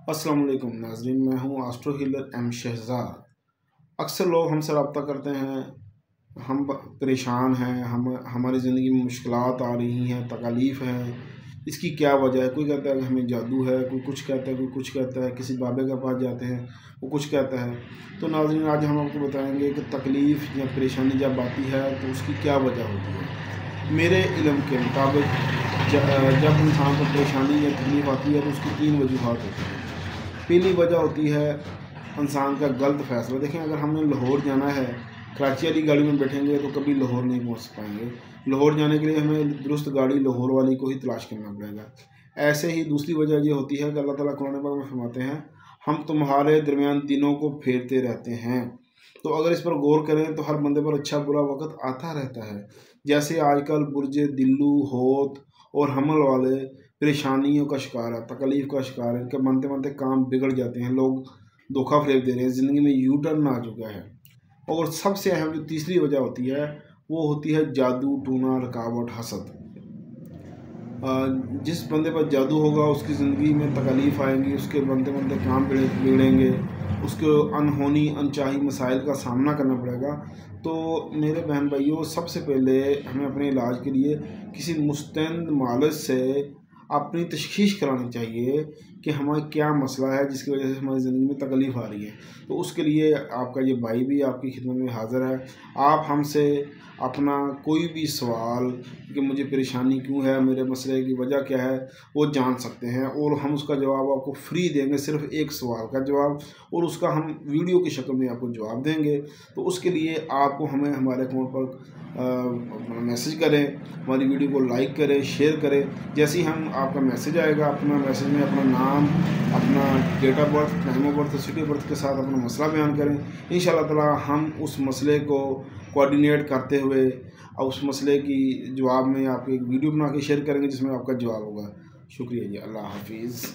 अस्सलाम वालेकुम नाज़रीन, मैं हूँ एस्ट्रो हीलर एम शहज़ाद। अक्सर लोग हमसे रब्ता करते हैं, हम परेशान हैं, हमारी ज़िंदगी में मुश्किलात आ रही हैं, तकलीफ़ हैं, इसकी क्या वजह है। कोई कहता है कि हमें जादू है, कोई कुछ कहता है, कोई कुछ कहता है, किसी बाबे के पास जाते हैं वो कुछ कहता है। तो नाज़रीन, आज हम आपको बताएंगे कि तकलीफ़ या परेशानी जब आती है तो उसकी क्या वजह होती है। मेरे इल्म के मुताबिक जब इंसान को परेशानी या तकलीफ़ आती है तो उसकी 3 वजूहात होती हैं। पहली वजह होती है इंसान का गलत फ़ैसला। देखें, अगर हमने लाहौर जाना है, कराची वाली गाड़ी में बैठेंगे तो कभी लाहौर नहीं पहुंच पाएंगे। लाहौर जाने के लिए हमें दुरुस्त गाड़ी लाहौर वाली को ही तलाश करना पड़ेगा। ऐसे ही दूसरी वजह ये होती है कि अल्लाह ताला कुरान पाक में फरमाते हैं, हम तुम्हारे दरमियान दिनों को फेरते रहते हैं। तो अगर इस पर गौर करें तो हर बंदे पर अच्छा बुरा वक्त आता रहता है। जैसे आजकल बुर्जे दिल्लू, होत और हमल वाले परेशानियों का शिकार है, तकलीफ़ का शिकार है। इनके बनते बनते काम बिगड़ जाते हैं, लोग धोखा फरेब दे रहे हैं, ज़िंदगी में यू टर्न आ चुका है। और सबसे अहम जो तीसरी वजह होती है वो होती है जादू टूना रुकावट हसद। जिस बंदे पर जादू होगा उसकी ज़िंदगी में तकलीफ़ आएंगी, उसके बनते बनते काम बिगड़ेंगे, उसको अनहोनी अनचाही मसाइल का सामना करना पड़ेगा। तो मेरे बहन भाइयों, सबसे पहले हमें अपने इलाज के लिए किसी मुस्तैद मालिज से अपनी तशख़ीस करानी चाहिए कि हमारा क्या मसला है जिसकी वजह से हमारी ज़िंदगी में तकलीफ़ आ रही है। तो उसके लिए आपका ये भाई भी आपकी खिदमत में हाज़िर है। आप हमसे अपना कोई भी सवाल कि मुझे परेशानी क्यों है, मेरे मसले की वजह क्या है, वो जान सकते हैं और हम उसका जवाब आपको फ्री देंगे। सिर्फ़ एक सवाल का जवाब, और उसका हम वीडियो की शक्ल में आपको जवाब देंगे। तो उसके लिए आपको हमें हमारे अकाउंट पर मैसेज करें, हमारी वीडियो को लाइक करें, शेयर करें। जैसे ही हम आपका मैसेज आएगा, अपना मैसेज में अपना नाम, अपना date of birth, time of birth, city of birth के साथ अपना मसला बयान करें। इंशाअल्लाह ताला हम उस मसले को कोऑर्डिनेट करते हुए और उस मसले की जवाब में आपको एक वीडियो बना के शेयर करेंगे जिसमें आपका जवाब होगा। शुक्रिया जी, अल्लाह हाफिज़।